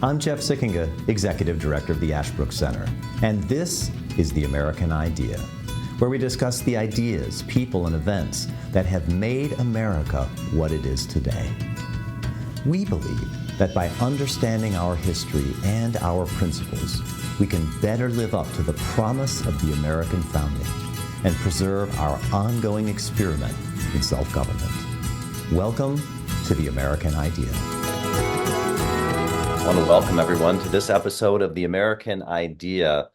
I'm Jeff Sikkenga, Executive Director of the Ashbrook Center, and this is The American Idea, where we discuss the ideas, people, and events that have made America what it is today. We believe that by understanding our history and our principles, we can better live up to the promise of the American founding and preserve our ongoing experiment in self-government. Welcome to The American Idea. I want to welcome everyone to this episode of The American Idea.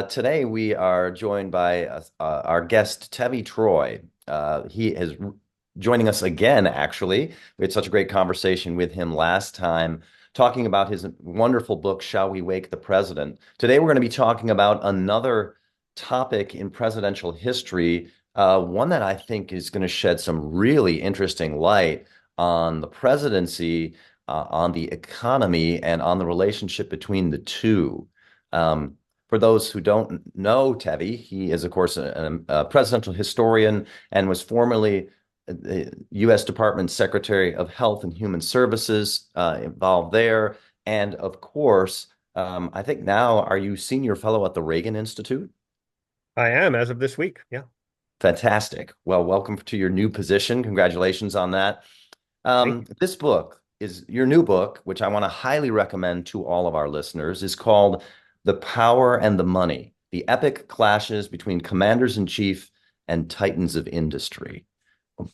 Today we are joined by our guest, Tevi Troy. He is joining us again, actually. We had such a great conversation with him last time, talking about his wonderful book, Shall We Wake the President? Today we're going to be talking about another topic in presidential history, one that I think is going to shed some really interesting light on the presidency, on the economy, and on the relationship between the two. For those who don't know Tevi, he is, of course, a presidential historian and was formerly the U.S. Department Secretary of Health and Human Services, involved there. And of course, I think now, are you senior fellow at the Reagan Institute? I am, as of this week. Yeah. Fantastic. Well, welcome to your new position. Congratulations on that. This book is your new book, which I want to highly recommend to all of our listeners, is called The Power and the Money, The Epic Clashes Between Commanders-in-Chief and Titans of Industry.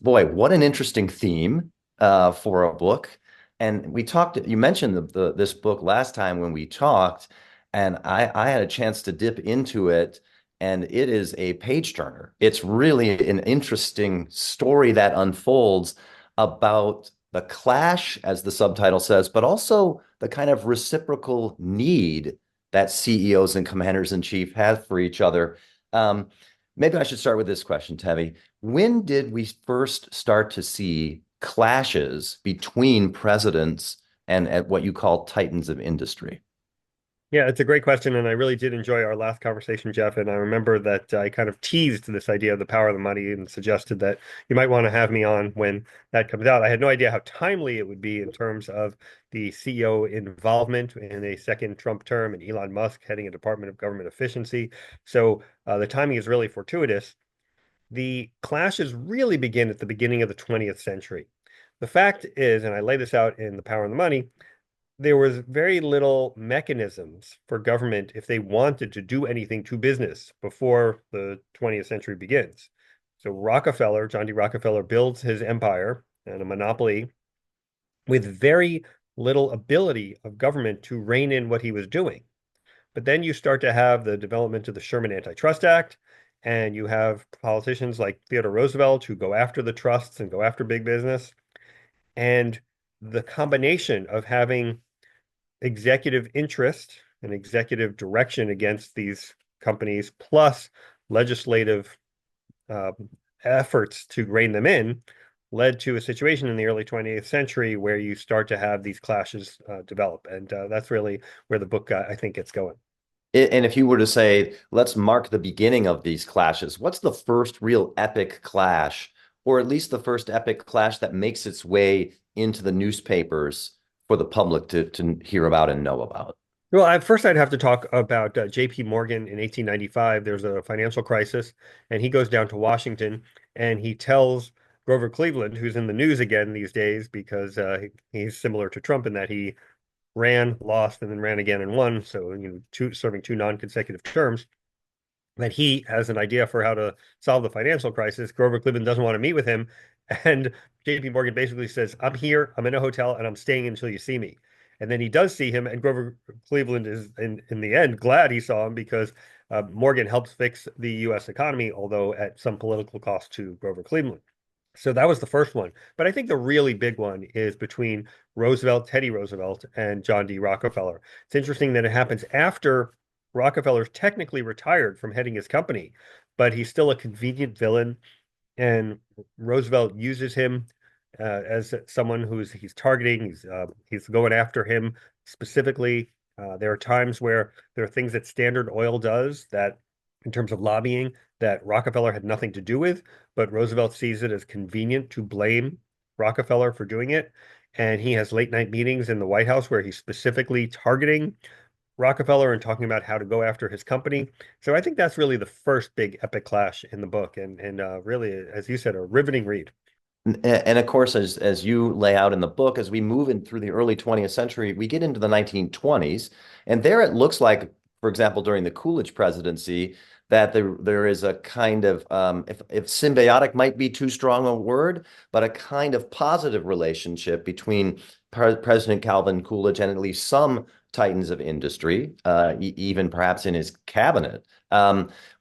Boy, what an interesting theme for a book. And we talked, you mentioned this book last time when we talked, and I had a chance to dip into it, and it is a page turner. It's really an interesting story that unfolds about the clash, as the subtitle says, but also the kind of reciprocal need that CEOs and commanders-in-chief have for each other. Maybe I should start with this question, Tevi. When did we first start to see clashes between presidents and at what you call titans of industry? Yeah, it's a great question. And I really did enjoy our last conversation, Jeff. And I remember that I kind of teased this idea of the power of the money and suggested that you might want to have me on when that comes out. I had no idea how timely it would be in terms of the CEO involvement in a second Trump term and Elon Musk heading a Department of Government Efficiency. So the timing is really fortuitous. The clashes really begin at the beginning of the 20th century. The fact is, and I lay this out in The Power of the Money, there was very little mechanisms for government if they wanted to do anything to business before the 20th century begins. So Rockefeller, John D. Rockefeller, builds his empire and a monopoly with very little ability of government to rein in what he was doing. But then you start to have the development of the Sherman Antitrust Act, and you have politicians like Theodore Roosevelt who go after the trusts and go after big business. And the combination of having executive interest and executive direction against these companies, plus legislative efforts to rein them in, led to a situation in the early 20th century where you start to have these clashes develop. And that's really where the book, I think, gets going. And if you were to say, let's mark the beginning of these clashes, what's the first real epic clash, or at least the first epic clash that makes its way into the newspapers for the public to hear about and know about? Well, first I'd have to talk about J.P. Morgan in 1895. There's a financial crisis, and he goes down to Washington, and he tells Grover Cleveland, who's in the news again these days because he's similar to Trump in that he ran, lost, and then ran again and won. So, serving two non-consecutive terms, that he has an idea for how to solve the financial crisis. Grover Cleveland doesn't want to meet with him. And JP Morgan basically says, I'm here, I'm in a hotel, and I'm staying until you see me. And then he does see him, and Grover Cleveland is, in the end, glad he saw him because Morgan helps fix the U.S. economy, although at some political cost to Grover Cleveland. So that was the first one. But I think the really big one is between Teddy Roosevelt, and John D. Rockefeller. It's interesting that it happens after Rockefeller's technically retired from heading his company, but he's still a convenient villain. And Roosevelt uses him as someone he's targeting. He's going after him specifically. There are times where there are things that Standard Oil does that, in terms of lobbying, that Rockefeller had nothing to do with, but Roosevelt sees it as convenient to blame Rockefeller for doing it. and he has late night meetings in the White House where he's specifically targeting Rockefeller and talking about how to go after his company. So I think that's really the first big epic clash in the book, and really, as you said, a riveting read. And of course, as you lay out in the book, as we move in through the early 20th century, we get into the 1920s, and there it looks like, for example, during the Coolidge presidency, that there is a kind of if symbiotic might be too strong a word, but a kind of positive relationship between President Calvin Coolidge and at least some titans of industry, even perhaps in his cabinet.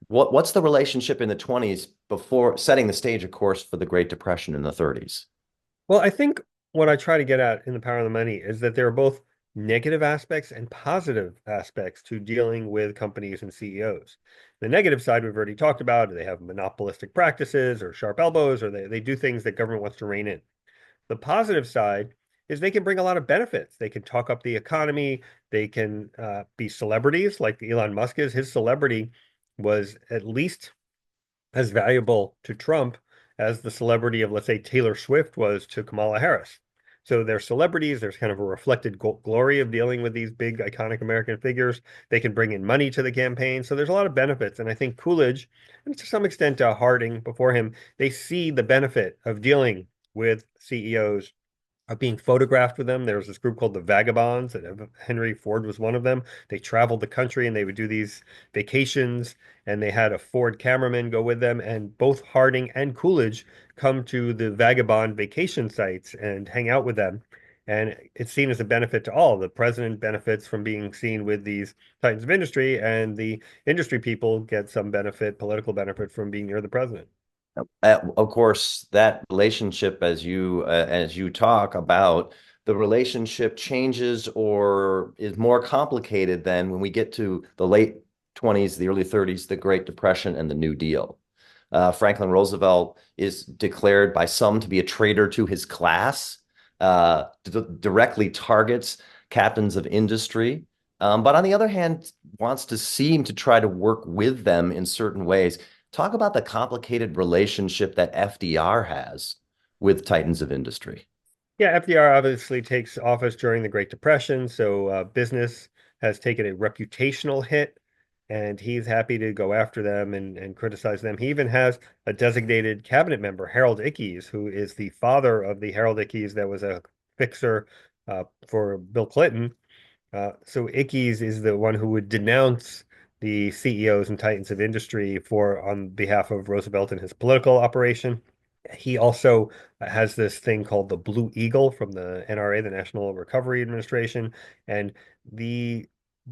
What's the relationship in the 20s before setting the stage, of course, for the Great Depression in the 30s? Well, I think what I try to get at in The Power of the Money is that there are both negative aspects and positive aspects to dealing with companies and CEOs. The negative side we've already talked about, they have monopolistic practices or sharp elbows, or they do things that government wants to rein in. The positive side is they can bring a lot of benefits. They can talk up the economy. They can be celebrities like Elon Musk is. His celebrity was at least as valuable to Trump as the celebrity of, let's say, Taylor Swift was to Kamala Harris. So they're celebrities. There's kind of a reflected glory of dealing with these big, iconic American figures. They can bring in money to the campaign. So there's a lot of benefits. And I think Coolidge, and to some extent Harding before him, they see the benefit of dealing with CEOs, being photographed with them. There was this group called the Vagabonds, and Henry Ford was one of them. They traveled the country and they would do these vacations, and they had a Ford cameraman go with them. And both Harding and Coolidge come to the Vagabond vacation sites and hang out with them. And it's seen as a benefit to all. The president benefits from being seen with these titans of industry, and the industry people get some benefit, political benefit, from being near the president. Of course, that relationship, as you talk about, the relationship changes or is more complicated than when we get to the late 20s, the early 30s, the Great Depression, and the New Deal. Franklin Roosevelt is declared by some to be a traitor to his class, directly targets captains of industry, but on the other hand, wants to seem to try to work with them in certain ways. Talk about the complicated relationship that FDR has with titans of industry. Yeah, FDR obviously takes office during the Great Depression, so business has taken a reputational hit, and he's happy to go after them and criticize them. He even has a designated cabinet member, Harold Ickes, who is the father of the Harold Ickes that was a fixer for Bill Clinton. So Ickes is the one who would denounce the CEOs and titans of industry for on behalf of Roosevelt and his political operation. He also has this thing called the Blue Eagle from the NRA, the National Recovery Administration, and the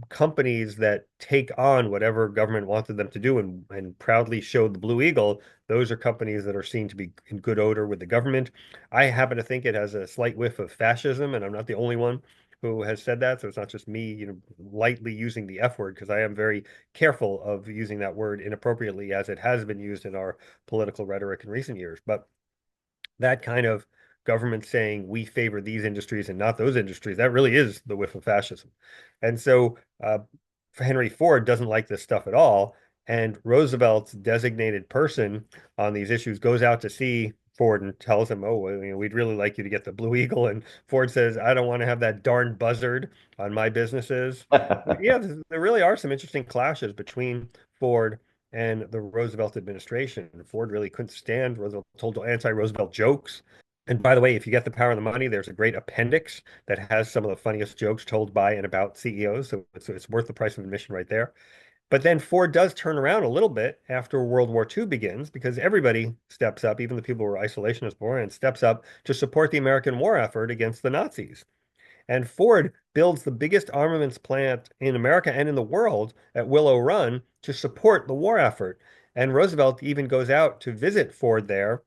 companies that take on whatever government wanted them to do and proudly showed the Blue Eagle, those are companies that are seen to be in good odor with the government. I happen to think it has a slight whiff of fascism, and I'm not the only one who has said that. So it's not just me, lightly using the F word, because I am very careful of using that word inappropriately as it has been used in our political rhetoric in recent years. But that kind of government saying we favor these industries and not those industries, that really is the whiff of fascism. And so Henry Ford doesn't like this stuff at all. And Roosevelt's designated person on these issues goes out to see Ford and tells him, "Oh, well, we'd really like you to get the Blue Eagle." And Ford says, "I don't want to have that darn buzzard on my businesses." Yeah, there really are some interesting clashes between Ford and the Roosevelt administration. Ford really couldn't stand Roosevelt, told anti-Roosevelt jokes. And by the way, if you get The Power of the Money, there's a great appendix that has some of the funniest jokes told by and about CEOs. So it's worth the price of admission right there. But then Ford does turn around a little bit after World War II begins because everybody steps up, even the people who were isolationists beforehand, steps up to support the American war effort against the Nazis. And Ford builds the biggest armaments plant in America and in the world at Willow Run to support the war effort. And Roosevelt even goes out to visit Ford there.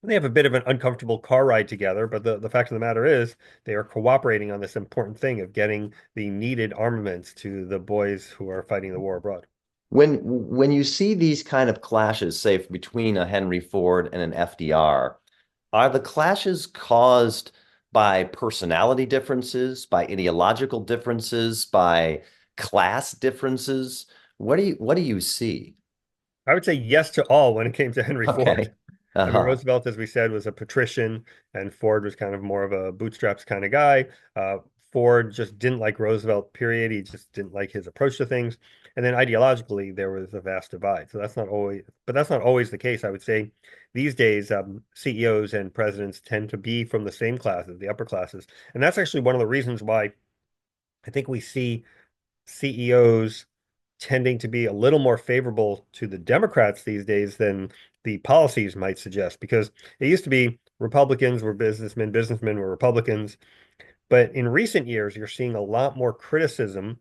They have a bit of an uncomfortable car ride together, but the fact of the matter is they are cooperating on this important thing of getting the needed armaments to the boys who are fighting the war abroad. When you see these kind of clashes, say between a Henry Ford and an FDR, are the clashes caused by personality differences, by ideological differences, by class differences? What do you see? I would say yes to all when it came to Henry Okay. Ford. I mean, Uh-huh. Roosevelt, as we said, was a patrician, and Ford was kind of more of a bootstraps kind of guy. Ford just didn't like Roosevelt, period. He just didn't like his approach to things. And then ideologically, there was a vast divide. So that's not always the case. I would say these days, CEOs and presidents tend to be from the same classes, the upper classes. And that's actually one of the reasons why I think we see CEOs tending to be a little more favorable to the Democrats these days than the policies might suggest, because it used to be Republicans were businessmen, businessmen were Republicans. But in recent years, you're seeing a lot more criticism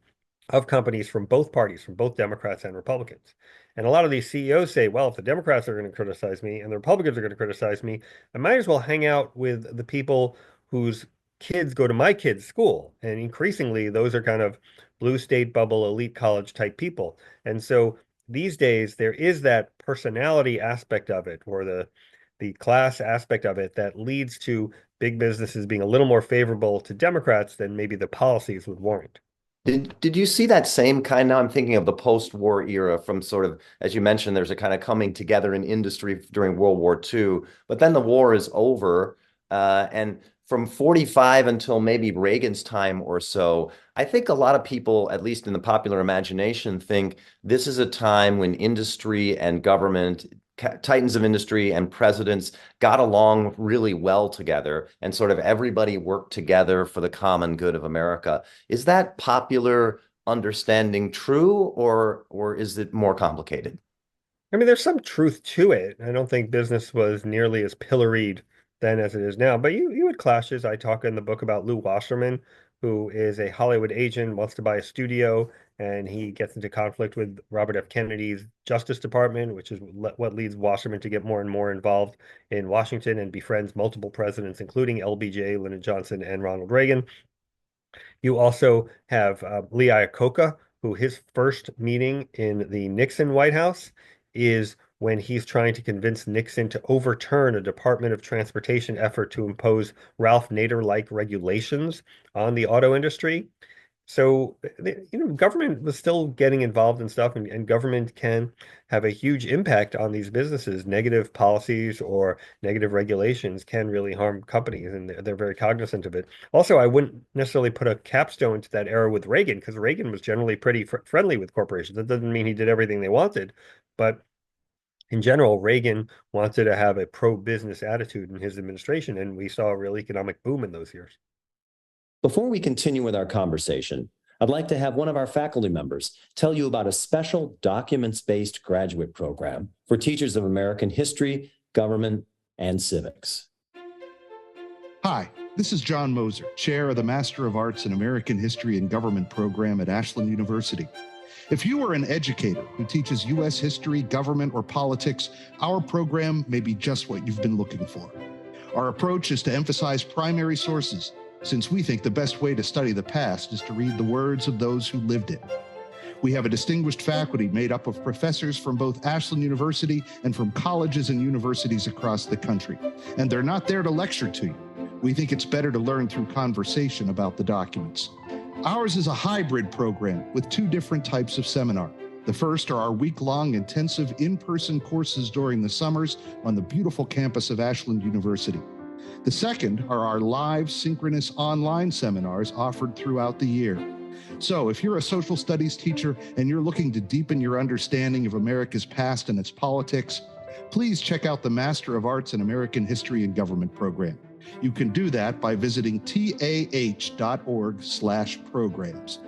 of companies from both parties, from both Democrats and Republicans. And a lot of these CEOs say, well, if the Democrats are going to criticize me and the Republicans are going to criticize me, I might as well hang out with the people whose kids go to my kids' school. And increasingly, those are kind of blue state bubble, elite college type people. And so these days, there is that personality aspect of it, or the class aspect of it, that leads to big businesses being a little more favorable to Democrats than maybe the policies would warrant. Did you see that same kind? Now I'm thinking of the post-war era from sort of, as you mentioned, there's a kind of coming together in industry during World War II, but then the war is over. And from 45 until maybe Reagan's time or so, I think a lot of people, at least in the popular imagination, think this is a time when industry and government, titans of industry and presidents got along really well together, and sort of everybody worked together for the common good of America. Is that popular understanding true, or is it more complicated? I mean, there's some truth to it. I don't think business was nearly as pilloried then as it is now, but you had clashes. I talk in the book about Lou Wasserman, who is a Hollywood agent, wants to buy a studio, and he gets into conflict with Robert F. Kennedy's Justice Department, which is what leads Wasserman to get more and more involved in Washington and befriends multiple presidents, including LBJ, Lyndon Johnson, and Ronald Reagan. You also have Lee Iacocca, who his first meeting in the Nixon White House is when he's trying to convince Nixon to overturn a Department of Transportation effort to impose Ralph Nader-like regulations on the auto industry. So, government was still getting involved in stuff, and government can have a huge impact on these businesses. Negative policies or negative regulations can really harm companies, and they're very cognizant of it. Also, I wouldn't necessarily put a capstone to that era with Reagan, because Reagan was generally pretty friendly with corporations. That doesn't mean he did everything they wanted, but in general, Reagan wanted to have a pro-business attitude in his administration, and we saw a real economic boom in those years. Before we continue with our conversation, I'd like to have one of our faculty members tell you about a special documents-based graduate program for teachers of American history, government, and civics. Hi, this is John Moser, chair of the Master of Arts in American History and Government program at Ashland University. If you are an educator who teaches U.S. history, government, or politics, our program may be just what you've been looking for. Our approach is to emphasize primary sources, since we think the best way to study the past is to read the words of those who lived it. We have a distinguished faculty made up of professors from both Ashland University and from colleges and universities across the country. And they're not there to lecture to you. We think it's better to learn through conversation about the documents. Ours is a hybrid program with two different types of seminar. The first are our week-long intensive in-person courses during the summers on the beautiful campus of Ashland University. The second are our live synchronous online seminars offered throughout the year. So if you're a social studies teacher and you're looking to deepen your understanding of America's past and its politics, please check out the Master of Arts in American History and Government program. You can do that by visiting tah.org/programs.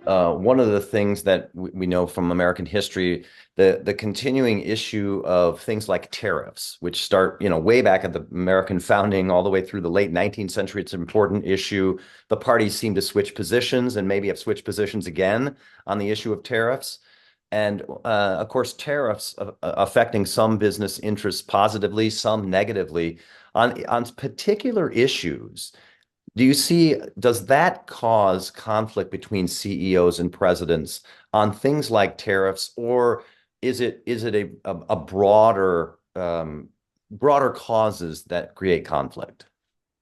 One of the things that we know from American history, the continuing issue of things like tariffs, which start, way back at the American founding all the way through the late 19th century. It's an important issue. The parties seem to switch positions and maybe have switched positions again on the issue of tariffs. And of course, tariffs affecting some business interests positively, some negatively on particular issues. Does that cause conflict between CEOs and presidents on things like tariffs, or is it a broader causes that create conflict?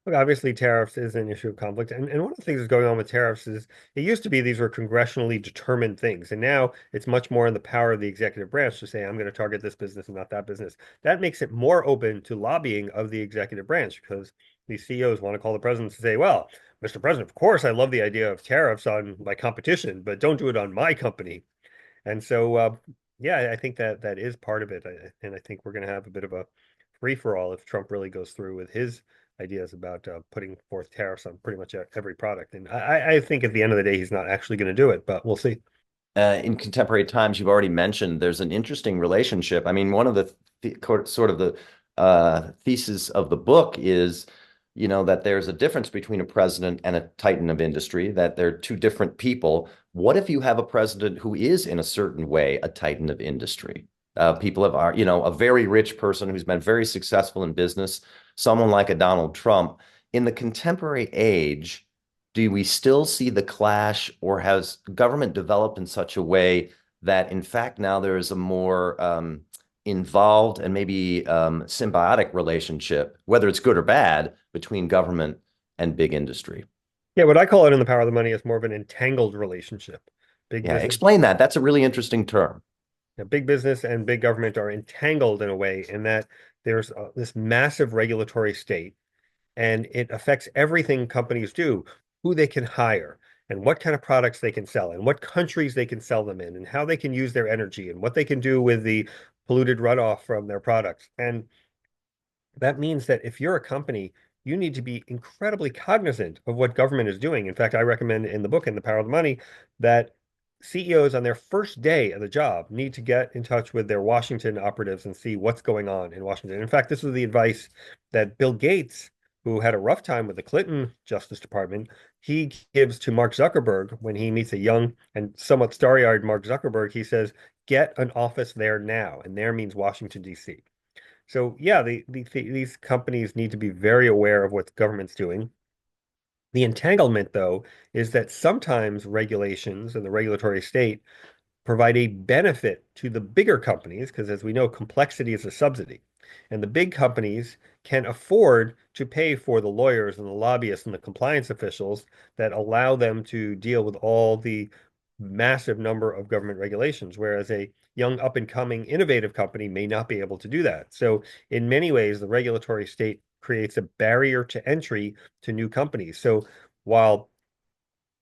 Look, obviously, tariffs is an issue of conflict. And one of the things that's going on with tariffs is it used to be these were congressionally determined things. And now it's much more in the power of the executive branch to say, I'm going to target this business and not that business. That makes it more open to lobbying of the executive branch because these CEOs want to call the president to say, well, Mr. President, of course, I love the idea of tariffs on my competition, but don't do it on my company. And so, yeah, I think that that is part of it. And I think we're going to have a bit of a free for all if Trump really goes through with his ideas about putting forth tariffs on pretty much every product. And I think at the end of the day, he's not actually going to do it, but we'll see. In contemporary times, you've already mentioned there's an interesting relationship. I mean, one of the sort of the thesis of the book is, that there's a difference between a president and a titan of industry, that they're two different people. What if you have a president who is in a certain way a titan of industry? People are, a very rich person who's been very successful in business, someone like a Donald Trump. In the contemporary age, do we still see the clash, or has government developed in such a way that, in fact, now there is a more involved and maybe symbiotic relationship, whether it's good or bad, between government and big industry? Yeah, what I call it in The Power of the Money is more of an entangled relationship. Big Yeah, business, explain that. That's a really interesting term. big business and big government are entangled in a way in that there's this massive regulatory state and it affects everything companies do, who they can hire and what kind of products they can sell and what countries they can sell them in and how they can use their energy and what they can do with the polluted runoff from their products. And that means that if you're a company, you need to be incredibly cognizant of what government is doing. In fact, I recommend in the book, In the Power of the Money, that CEOs on their first day of the job need to get in touch with their Washington operatives and see what's going on in Washington. In fact, this was the advice that Bill Gates, who had a rough time with the Clinton Justice Department, he gives to Mark Zuckerberg when he meets a young and somewhat starry-eyed Mark Zuckerberg. He says, get an office there now. And there means Washington, D.C. So yeah, these companies need to be very aware of what the government's doing. The entanglement, though, is that sometimes regulations and the regulatory state provide a benefit to the bigger companies, because as we know, complexity is a subsidy. And the big companies can afford to pay for the lawyers and the lobbyists and the compliance officials that allow them to deal with all the massive number of government regulations, whereas a young up and coming innovative company may not be able to do that. So in many ways, the regulatory state creates a barrier to entry to new companies. So while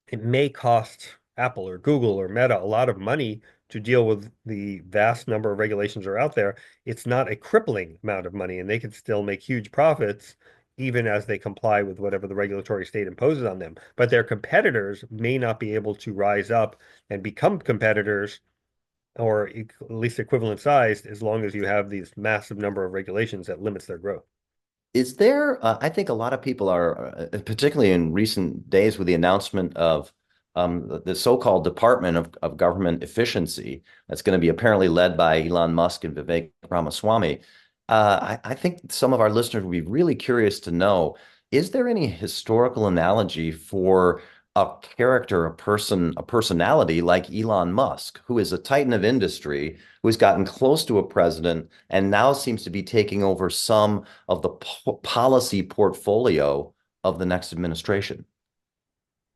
it may cost Apple or Google or Meta a lot of money to deal with the vast number of regulations that are out there, it's not a crippling amount of money, and they can still make huge profits even as they comply with whatever the regulatory state imposes on them. But their competitors may not be able to rise up and become competitors or at least equivalent sized as long as you have these massive number of regulations that limits their growth. Is there, I think a lot of people are, particularly in recent days with the announcement of the so-called Department of Government Efficiency, that's going to be apparently led by Elon Musk and Vivek Ramaswamy. I think some of our listeners would be really curious to know, is there any historical analogy for a character, a person, a personality like Elon Musk, who is a titan of industry, who's gotten close to a president and now seems to be taking over some of the policy portfolio of the next administration?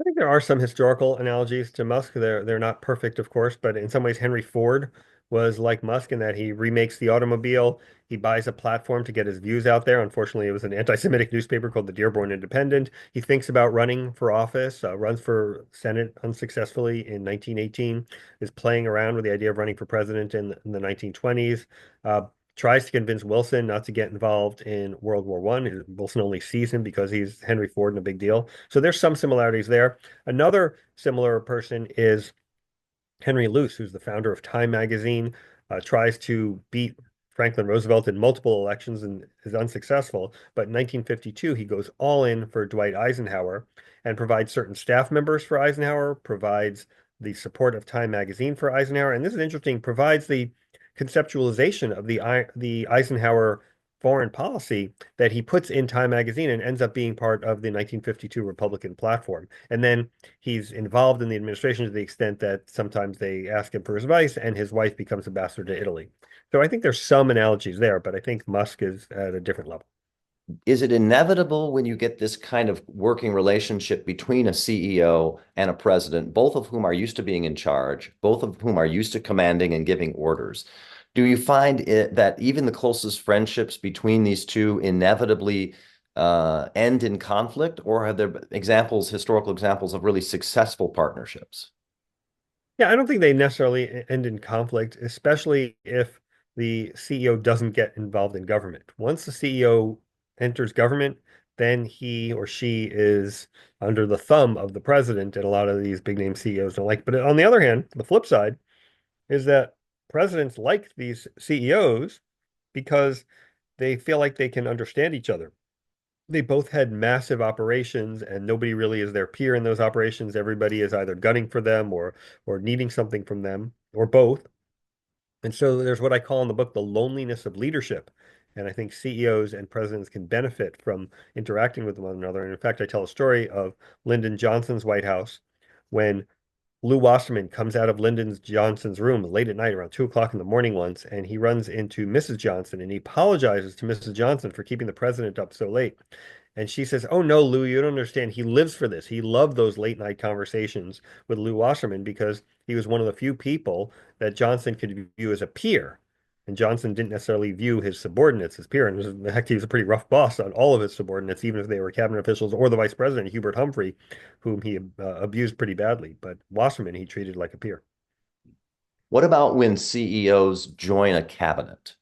I think there are some historical analogies to Musk. They're not perfect, of course, but in some ways, Henry Ford was like Musk in that he remakes the automobile. He buys a platform to get his views out there. Unfortunately, it was an anti-Semitic newspaper called the Dearborn Independent. He thinks about running for office, runs for Senate unsuccessfully in 1918, is playing around with the idea of running for president in the 1920s. Tries to convince Wilson not to get involved in World War I. Wilson only sees him because he's Henry Ford and a big deal. So there's some similarities there. Another similar person is Henry Luce, who's the founder of Time magazine, tries to beat Franklin Roosevelt in multiple elections and is unsuccessful. But in 1952, he goes all in for Dwight Eisenhower and provides certain staff members for Eisenhower, provides the support of Time magazine for Eisenhower. And this is interesting, provides the conceptualization of the Eisenhower foreign policy that he puts in Time magazine and ends up being part of the 1952 Republican platform. And then he's involved in the administration to the extent that sometimes they ask him for his advice, and his wife becomes ambassador to Italy. So I think there's some analogies there, but I think Musk is at a different level. is it inevitable when you get this kind of working relationship between a CEO and a president, both of whom are used to being in charge, both of whom are used to commanding and giving orders? Do you find that even the closest friendships between these two inevitably end in conflict, or are there historical examples of really successful partnerships? Yeah, I don't think they necessarily end in conflict, especially if the CEO doesn't get involved in government. Once the CEO enters government, then he or she is under the thumb of the president, and a lot of these big name CEOs don't like. But on the other hand, the flip side is that presidents like these CEOs because they feel like they can understand each other. They both had massive operations and nobody really is their peer in those operations. Everybody is either gunning for them or needing something from them or both. And so there's what I call in the book the loneliness of leadership. And I think CEOs and presidents can benefit from interacting with one another. And in fact, I tell a story of Lyndon Johnson's White House when Lou Wasserman comes out of Lyndon Johnson's room late at night around 2 o'clock in the morning once, and he runs into Mrs. Johnson and he apologizes to Mrs. Johnson for keeping the president up so late. And she says, "Oh no, Lou, you don't understand. He lives for this. He loved those late night conversations with Lou Wasserman because he was one of the few people that Johnson could view as a peer. And Johnson didn't necessarily view his subordinates as peer. And in fact, he was a pretty rough boss on all of his subordinates, even if they were cabinet officials or the vice president, Hubert Humphrey, whom he abused pretty badly. But Wasserman, he treated like a peer." What about when CEOs join a cabinet?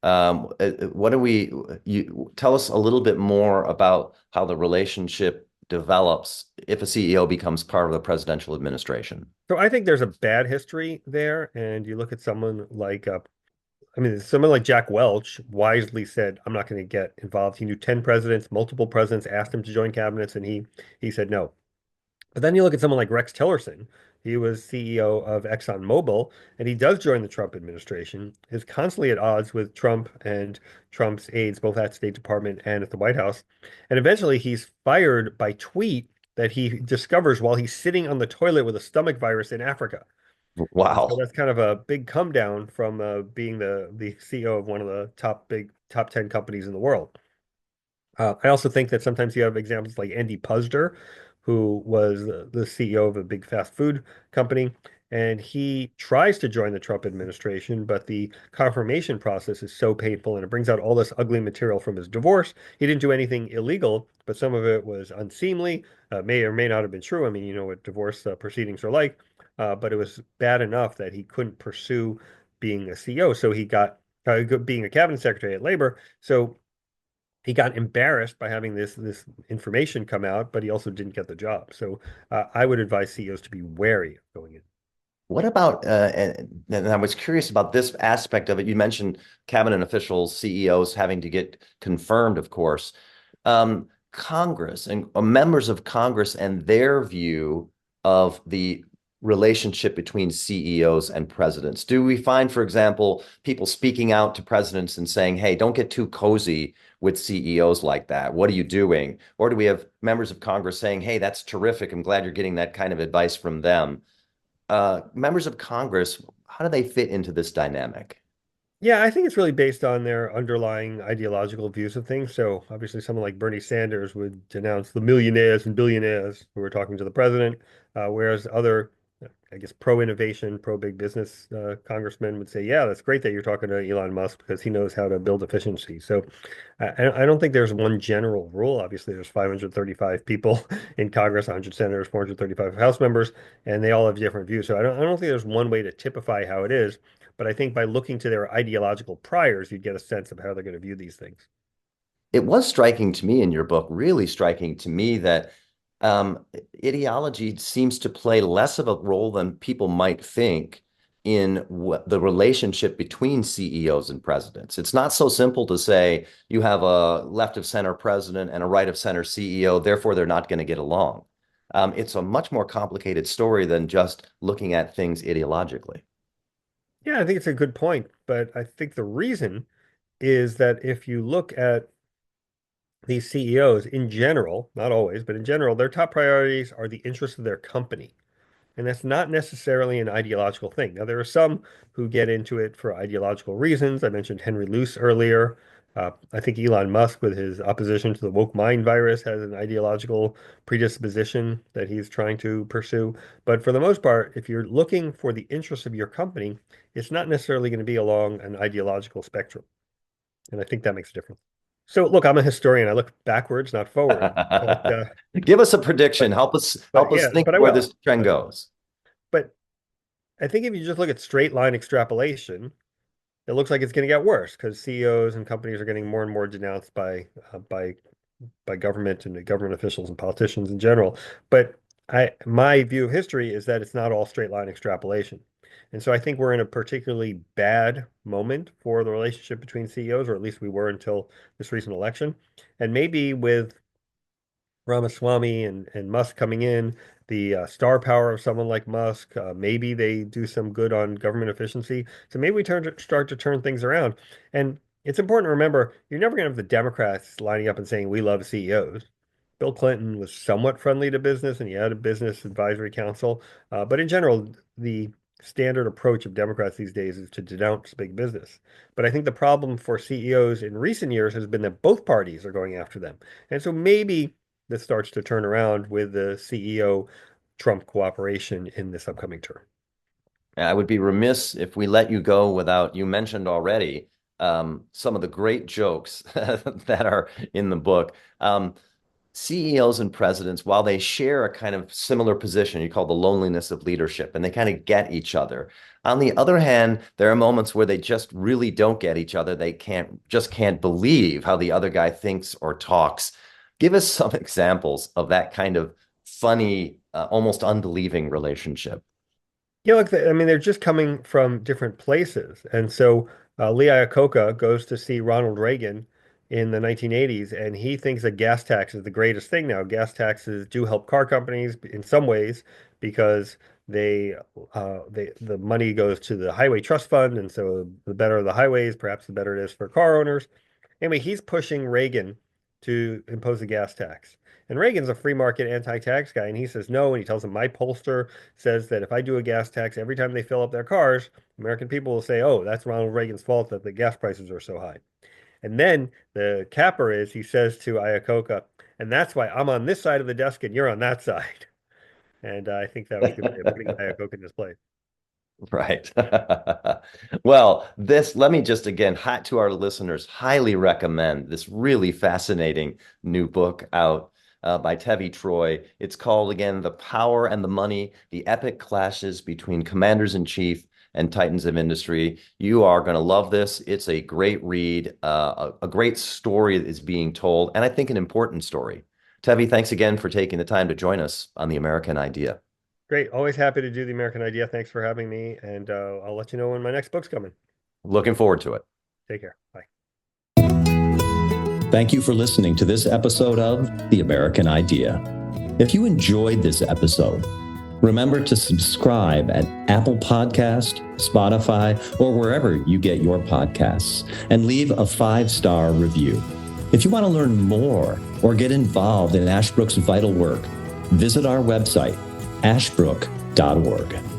What do you tell us a little bit more about how the relationship develops if a CEO becomes part of the presidential administration? So I think there's a bad history there. And you look at someone like someone like Jack Welch wisely said, "I'm not going to get involved." He knew 10 presidents, multiple presidents asked him to join cabinets, and he said no. But then you look at someone like Rex Tillerson. He was CEO of ExxonMobil, and he does join the Trump administration. Is constantly at odds with Trump and Trump's aides, both at State Department and at the White House. And eventually he's fired by tweet that he discovers while he's sitting on the toilet with a stomach virus in Africa. So Wow. that's kind of a big come down from being the CEO of one of the top 10 companies in the world. I also think that sometimes you have examples like Andy Puzder, who was the CEO of a big fast food company, and he tries to join the Trump administration, but the confirmation process is so painful and it brings out all this ugly material from his divorce. He didn't do anything illegal, but some of it was unseemly, may or may not have been true. I mean, you know what divorce proceedings are like, but it was bad enough that he couldn't pursue being a CEO. So he got being a cabinet secretary at Labor. So he got embarrassed by having this information come out, but he also didn't get the job. So I would advise CEOs to be wary of going in. What about, and I was curious about this aspect of it. You mentioned cabinet officials, CEOs having to get confirmed, of course. Congress and members of Congress and their view of the relationship between CEOs and presidents. Do we find, for example, people speaking out to presidents and saying, "Hey, don't get too cozy with CEOs like that. What are you doing?" Or do we have members of Congress saying, "Hey, that's terrific. I'm glad you're getting that kind of advice from them." Members of Congress, how do they fit into this dynamic? Yeah, I think it's really based on their underlying ideological views of things. So obviously, someone like Bernie Sanders would denounce the millionaires and billionaires who are talking to the president, whereas other, I guess, pro-innovation, pro-big business congressmen would say, "Yeah, that's great that you're talking to Elon Musk because he knows how to build efficiency." So I don't think there's one general rule. Obviously, there's 535 people in Congress, 100 senators, 435 House members, and they all have different views. So I don't think there's one way to typify how it is. But I think by looking to their ideological priors, you'd get a sense of how they're going to view these things. It was striking to me in your book, really striking to me that um, ideology seems to play less of a role than people might think in the relationship between CEOs and presidents. It's not so simple to say you have a left of center president and a right of center CEO, therefore they're not going to get along. It's a much more complicated story than just looking at things ideologically. Yeah, I think it's a good point. But I think the reason is that if you look at these CEOs in general, not always, but in general, their top priorities are the interests of their company. And that's not necessarily an ideological thing. Now, there are some who get into it for ideological reasons. I mentioned Henry Luce earlier. I think Elon Musk, with his opposition to the woke mind virus, has an ideological predisposition that he's trying to pursue. But for the most part, if you're looking for the interests of your company, it's not necessarily going to be along an ideological spectrum. And I think that makes a difference. So look, I'm a historian. I look backwards, not forward. But, Give us a prediction. Help us think but I where will. this trend goes. But I think if you just look at straight line extrapolation, it looks like it's going to get worse because CEOs and companies are getting more and more denounced by government and government officials and politicians in general. But my view of history is that it's not all straight line extrapolation. And so I think we're in a particularly bad moment for the relationship between CEOs, or at least we were until this recent election. And maybe with Ramaswamy and Musk coming in, the star power of someone like Musk, maybe they do some good on government efficiency. So maybe we start to turn things around. And it's important to remember, you're never going to have the Democrats lining up and saying, we love CEOs. Bill Clinton was somewhat friendly to business, and he had a business advisory council. But in general, the standard approach of Democrats these days is to denounce big business. But I think the problem for CEOs in recent years has been that both parties are going after them. And so maybe this starts to turn around with the CEO Trump cooperation in this upcoming term. I would be remiss if we let you go without, you mentioned already some of the great jokes that are in the book. CEOs and presidents, while they share a kind of similar position, you call the loneliness of leadership, and they kind of get each other. On the other hand, there are moments where they just really don't get each other. They can't believe how the other guy thinks or talks. Give us some examples of that kind of funny, almost unbelieving relationship. Yeah, look, I mean, they're just coming from different places. And so Lee Iacocca goes to see Ronald Reagan in the 1980s, and he thinks that gas tax is the greatest thing now. Gas taxes do help car companies in some ways because the money goes to the highway trust fund, and so the better the highways, perhaps the better it is for car owners. Anyway, he's pushing Reagan to impose a gas tax. And Reagan's a free market anti-tax guy, and he says no, and he tells him, my pollster says that if I do a gas tax every time they fill up their cars, American people will say, oh, that's Ronald Reagan's fault that the gas prices are so high. And then the capper is, he says to Iacocca, and that's why I'm on this side of the desk and you're on that side. And I think that was good way of putting Iacocca in his place. Right. Well, let me just again, to our listeners, highly recommend this really fascinating new book out by Tevi Troy. It's called, again, The Power and the Money, The Epic Clashes Between Commanders-in-Chief and Titans of Industry. You are going to love this. It's a great read, a great story that is being told, and I think an important story. Tevi, thanks again for taking the time to join us on The American Idea. Great. Always happy to do The American Idea. Thanks for having me. And I'll let you know when my next book's coming. Looking forward to it. Take care. Bye. Thank you for listening to this episode of The American Idea. If you enjoyed this episode, remember to subscribe at Apple Podcast, Spotify, or wherever you get your podcasts, and leave a 5-star review. If you want to learn more or get involved in Ashbrook's vital work, visit our website, ashbrook.org.